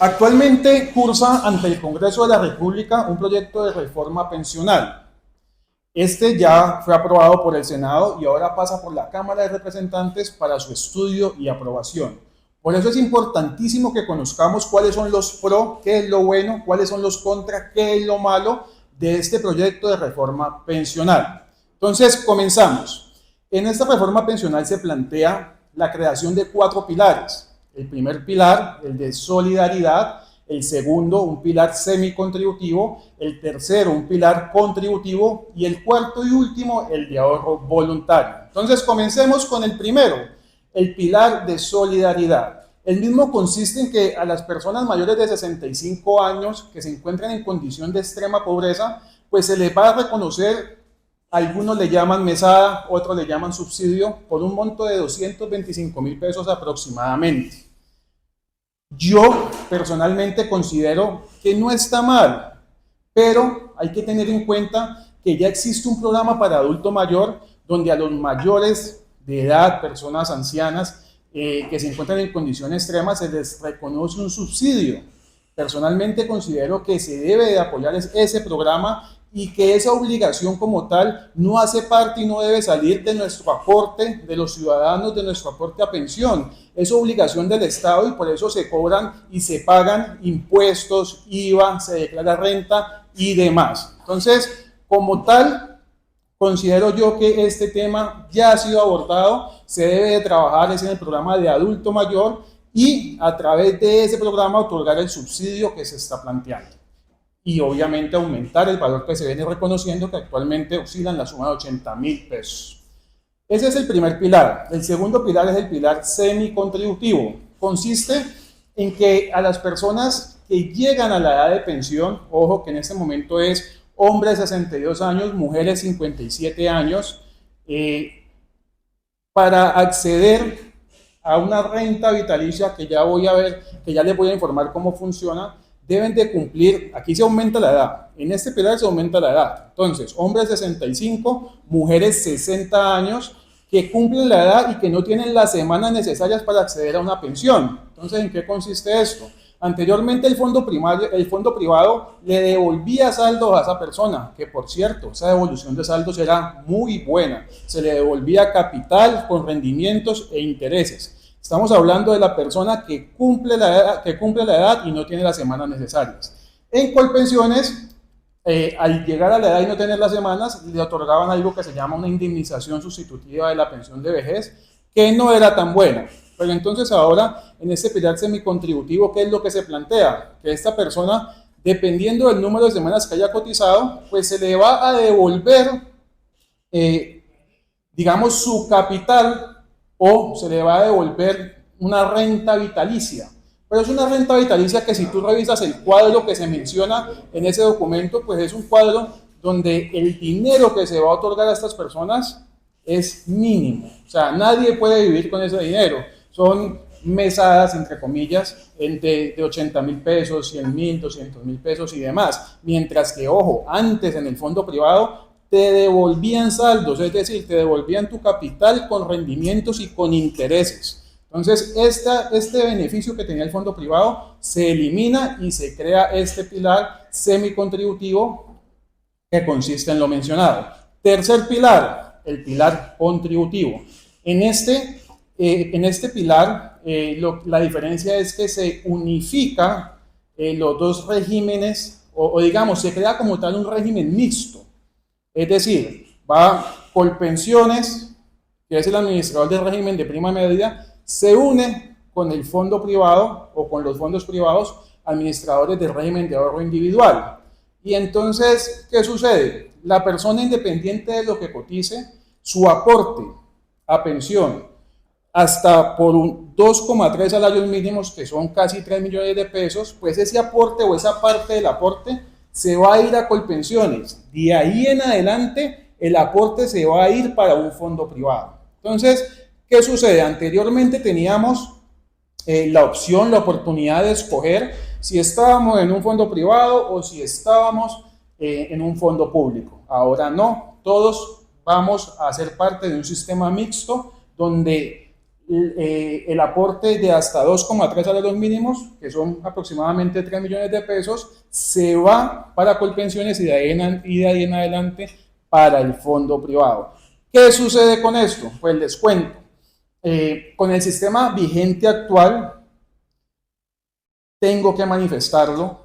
Actualmente cursa ante el Congreso de la República un proyecto de reforma pensional. Este ya fue aprobado por el Senado y ahora pasa por la Cámara de Representantes para su estudio y aprobación. Por eso es importantísimo que conozcamos cuáles son los pro, qué es lo bueno, cuáles son los contra, qué es lo malo de este proyecto de reforma pensional. Entonces, comenzamos. En esta reforma pensional se plantea la creación de 4 pilares. El primer pilar, el de solidaridad; el segundo, un pilar semicontributivo; el tercero, un pilar contributivo; y el cuarto y último, el de ahorro voluntario. Entonces, comencemos con el primero, el pilar de solidaridad. El mismo consiste en que a las personas mayores de 65 años que se encuentran en condición de extrema pobreza, pues se les va a reconocer, algunos le llaman mesada, otros le llaman subsidio, por un monto de 225.000 pesos aproximadamente. Yo personalmente considero que no está mal, pero hay que tener en cuenta que ya existe un programa para adulto mayor donde a los mayores de edad, personas ancianas que se encuentran en condiciones extremas, se les reconoce un subsidio. Personalmente considero que se debe de apoyar ese programa y que esa obligación como tal no hace parte y no debe salir de nuestro aporte, de los ciudadanos, de nuestro aporte a pensión. Es obligación del Estado y por eso se cobran y se pagan impuestos, IVA, se declara renta y demás. Entonces, como tal, considero yo que este tema ya ha sido abordado, se debe de trabajar en el programa de adulto mayor y a través de ese programa otorgar el subsidio que se está planteando. Y obviamente aumentar el valor que se viene reconociendo, que actualmente oscila en la suma de 80.000 pesos. Ese es el primer pilar. El segundo pilar es el pilar semicontributivo. Consiste en que a las personas que llegan a la edad de pensión, ojo que en este momento es hombres 62 años, mujeres 57 años, para acceder a una renta vitalicia que ya voy a ver, que ya les voy a informar cómo funciona, deben de cumplir, aquí se aumenta la edad, en este pilar se aumenta la edad. Entonces, hombres 65, mujeres 60 años, que cumplen la edad y que no tienen las semanas necesarias para acceder a una pensión. Entonces, ¿en qué consiste esto? Anteriormente el fondo privado le devolvía saldos a esa persona, que por cierto, esa devolución de saldos era muy buena. Se le devolvía capital con rendimientos e intereses. Estamos hablando de la persona que cumple la edad y no tiene las semanas necesarias. En Colpensiones, al llegar a la edad y no tener las semanas, le otorgaban algo que se llama una indemnización sustitutiva de la pensión de vejez, que no era tan buena. Pero entonces ahora, en este pilar semicontributivo, ¿qué es lo que se plantea? Que esta persona, dependiendo del número de semanas que haya cotizado, pues se le va a devolver, digamos, su capital, o se le va a devolver una renta vitalicia. Pero es una renta vitalicia que, si tú revisas el cuadro que se menciona en ese documento, pues es un cuadro donde el dinero que se va a otorgar a estas personas es mínimo. O sea, nadie puede vivir con ese dinero. Son mesadas, entre comillas, de 80.000 pesos, 100.000, 200.000 pesos y demás. Mientras que, ojo, antes en el fondo privado te devolvían saldos, es decir, te devolvían tu capital con rendimientos y con intereses. Entonces, este beneficio que tenía el fondo privado se elimina y se crea este pilar semicontributivo que consiste en lo mencionado. Tercer pilar, el pilar contributivo. En este pilar, la diferencia es que se unifica los dos regímenes, o digamos, se crea como tal un régimen mixto. Es decir, va Colpensiones, que es el administrador del régimen de prima media, se une con el fondo privado o con los fondos privados administradores del régimen de ahorro individual. Y entonces, ¿qué sucede? La persona, independiente de lo que cotice, su aporte a pensión, hasta por 2,3 salarios mínimos, que son casi 3 millones de pesos, pues ese aporte o esa parte del aporte se va a ir a Colpensiones. De ahí en adelante, el aporte se va a ir para un fondo privado. Entonces, ¿qué sucede? Anteriormente teníamos la opción, la oportunidad de escoger si estábamos en un fondo privado o si estábamos en un fondo público. Ahora no, todos vamos a ser parte de un sistema mixto donde el aporte de hasta 2,3 salarios mínimos, que son aproximadamente 3 millones de pesos, se va para Colpensiones y de ahí en adelante para el fondo privado. ¿Qué sucede con esto? Pues les cuento. Con el sistema vigente actual, tengo que manifestarlo.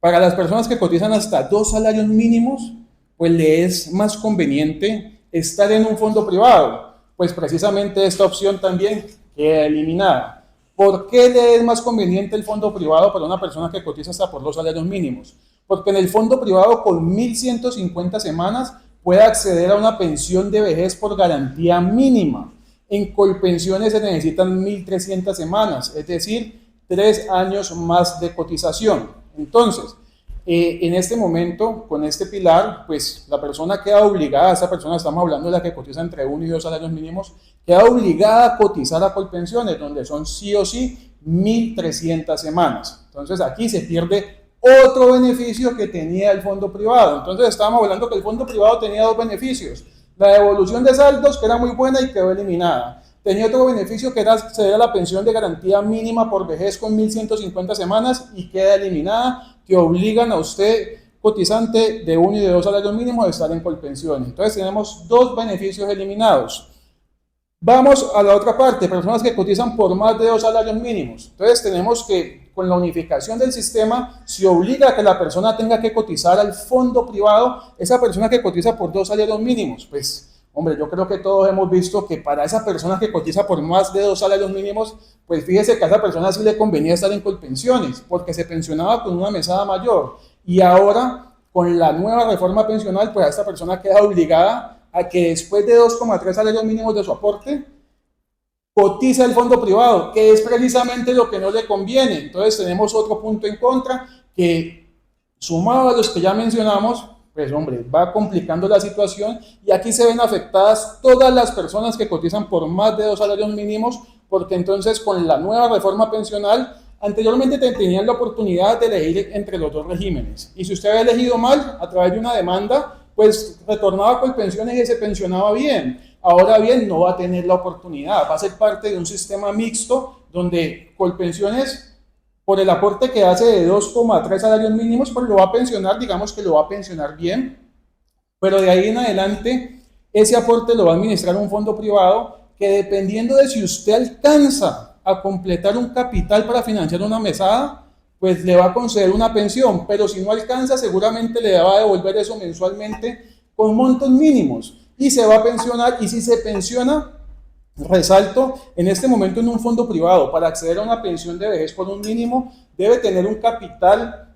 Para las personas que cotizan hasta 2 salarios mínimos, pues le es más conveniente estar en un fondo privado, pues precisamente esta opción también queda eliminada. ¿Por qué le es más conveniente el fondo privado para una persona que cotiza hasta por 2 salarios mínimos? Porque en el fondo privado con 1.150 semanas puede acceder a una pensión de vejez por garantía mínima. En Colpensiones se necesitan 1.300 semanas, es decir, 3 años más de cotización. Entonces, en este momento, con este pilar, pues la persona queda obligada, esta persona estamos hablando de la que cotiza entre 1 y 2 salarios mínimos, queda obligada a cotizar a Colpensiones, donde son sí o sí 1.300 semanas. Entonces aquí se pierde otro beneficio que tenía el fondo privado. Entonces estábamos hablando que el fondo privado tenía dos beneficios: la devolución de saldos, que era muy buena y quedó eliminada. Tenía otro beneficio que era acceder a la pensión de garantía mínima por vejez con 1.150 semanas y queda eliminada, que obligan a usted, cotizante de 1 y de 2 salarios mínimos, a estar en Colpensiones. Entonces tenemos dos beneficios eliminados. Vamos a la otra parte, personas que cotizan por más de 2 salarios mínimos. Entonces tenemos que, con la unificación del sistema, se obliga a que la persona tenga que cotizar al fondo privado, esa persona que cotiza por 2 salarios mínimos. Pues, hombre, yo creo que todos hemos visto que para esa persona que cotiza por más de 2 salarios mínimos, pues fíjese que a esa persona sí le convenía estar en Colpensiones, porque se pensionaba con una mesada mayor. Y ahora, con la nueva reforma pensional, pues a esta persona queda obligada a que después de 2,3 salarios mínimos de su aporte, cotiza el fondo privado, que es precisamente lo que no le conviene. Entonces tenemos otro punto en contra que, sumado a los que ya mencionamos, pues hombre, va complicando la situación, y aquí se ven afectadas todas las personas que cotizan por más de 2 salarios mínimos, porque entonces con la nueva reforma pensional, anteriormente tenían la oportunidad de elegir entre los dos regímenes, y si usted había elegido mal, a través de una demanda, pues retornaba con pensiones y se pensionaba bien. Ahora bien, no va a tener la oportunidad, va a ser parte de un sistema mixto donde Colpensiones, por el aporte que hace de 2,3 salarios mínimos, pues lo va a pensionar, digamos que lo va a pensionar bien, pero de ahí en adelante ese aporte lo va a administrar un fondo privado que, dependiendo de si usted alcanza a completar un capital para financiar una mesada, pues le va a conceder una pensión, pero si no alcanza, seguramente le va a devolver eso mensualmente con montos mínimos y se va a pensionar. Y si se pensiona, resalto, en este momento en un fondo privado, para acceder a una pensión de vejez por un mínimo, debe tener un capital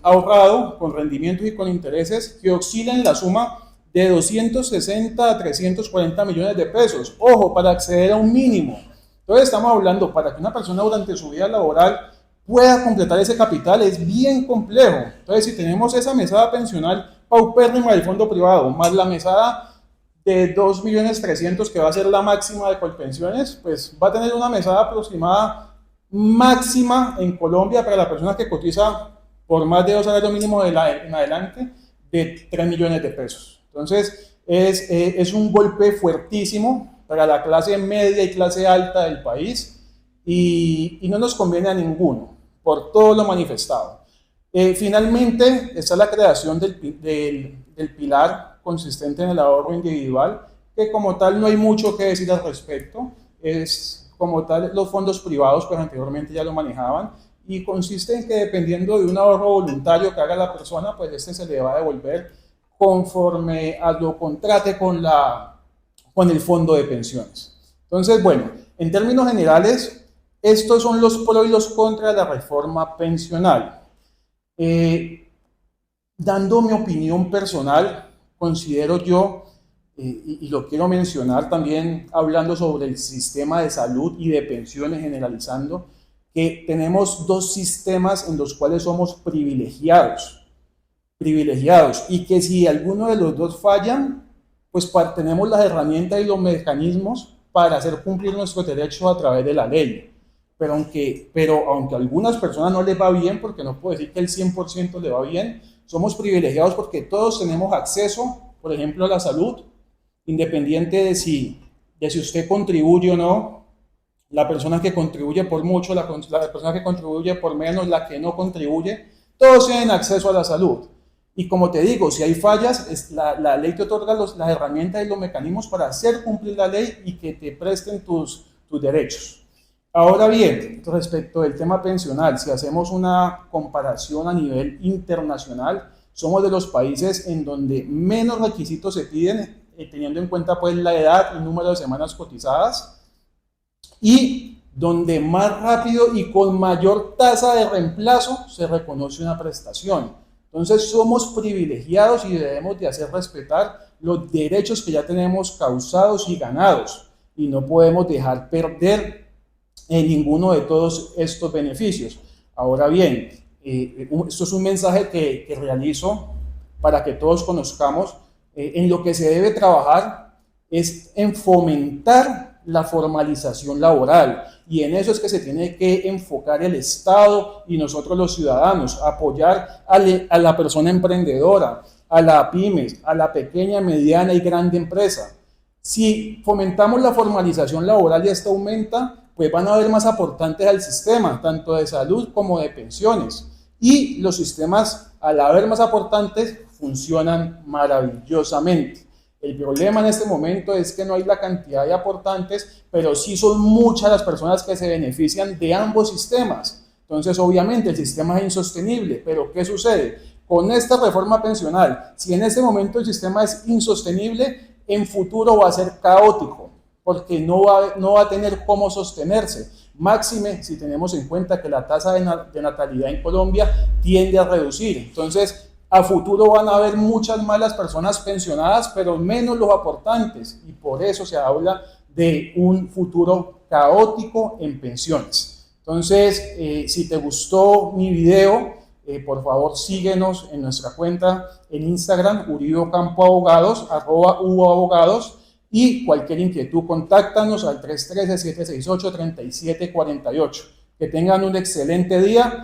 ahorrado, con rendimientos y con intereses, que oscila en la suma de 260 a 340 millones de pesos. Ojo, para acceder a un mínimo. Entonces estamos hablando, para que una persona durante su vida laboral pueda completar ese capital, es bien complejo. Entonces, si tenemos esa mesada pensional paupérrima del fondo privado, más la mesada de 2.300.000, que va a ser la máxima de Colpensiones, pues va a tener una mesada aproximada máxima en Colombia para la persona que cotiza por más de 2 salarios mínimos en adelante, de 3 millones de pesos. Entonces, es un golpe fuertísimo para la clase media y clase alta del país, y no nos conviene a ninguno, por todo lo manifestado. Finalmente está la creación del pilar consistente en el ahorro individual, que como tal no hay mucho que decir al respecto. Es como tal, los fondos privados, pues anteriormente ya lo manejaban, y consiste en que, dependiendo de un ahorro voluntario que haga la persona, pues este se le va a devolver conforme a lo contrate con el fondo de pensiones. Entonces, bueno, en términos generales, estos son los pros y los contras de la reforma pensional. Dando mi opinión personal, considero yo, y lo quiero mencionar también hablando sobre el sistema de salud y de pensiones generalizando, que tenemos dos sistemas en los cuales somos privilegiados, y que si alguno de los dos fallan, pues tenemos las herramientas y los mecanismos para hacer cumplir nuestros derechos a través de la ley. Pero aunque a algunas personas no les va bien, porque no puedo decir que el 100% le va bien, somos privilegiados porque todos tenemos acceso, por ejemplo, a la salud, independiente de si usted contribuye o no, la persona que contribuye por mucho, la persona que contribuye por menos, la que no contribuye, todos tienen acceso a la salud. Y como te digo, si hay fallas, la ley te otorga las herramientas y los mecanismos para hacer cumplir la ley y que te presten tus derechos. Ahora bien, respecto del tema pensional, si hacemos una comparación a nivel internacional, somos de los países en donde menos requisitos se piden, teniendo en cuenta pues la edad y número de semanas cotizadas, y donde más rápido y con mayor tasa de reemplazo se reconoce una prestación. Entonces somos privilegiados y debemos de hacer respetar los derechos que ya tenemos causados y ganados, y no podemos dejar perder ninguno de todos estos beneficios. Ahora bien, esto es un mensaje que realizo para que todos conozcamos. En lo que se debe trabajar es en fomentar la formalización laboral, y en eso es que se tiene que enfocar el Estado y nosotros los ciudadanos, apoyar a la persona emprendedora, a la pymes, a la pequeña, mediana y grande empresa. Si fomentamos la formalización laboral y esta aumenta, pues van a haber más aportantes al sistema, tanto de salud como de pensiones. Y los sistemas, al haber más aportantes, funcionan maravillosamente. El problema en este momento es que no hay la cantidad de aportantes, pero sí son muchas las personas que se benefician de ambos sistemas. Entonces, obviamente, el sistema es insostenible, pero ¿qué sucede? Con esta reforma pensional, si en este momento el sistema es insostenible, en futuro va a ser caótico, porque no va a tener cómo sostenerse. Máxime si tenemos en cuenta que la tasa de natalidad en Colombia tiende a reducir. Entonces, a futuro van a haber muchas malas personas pensionadas, pero menos los aportantes, y por eso se habla de un futuro caótico en pensiones. Entonces, si te gustó mi video, por favor síguenos en nuestra cuenta en Instagram, Uribe Ocampo Abogados, @uabogados, y cualquier inquietud, contáctanos al 313-768-3748. Que tengan un excelente día.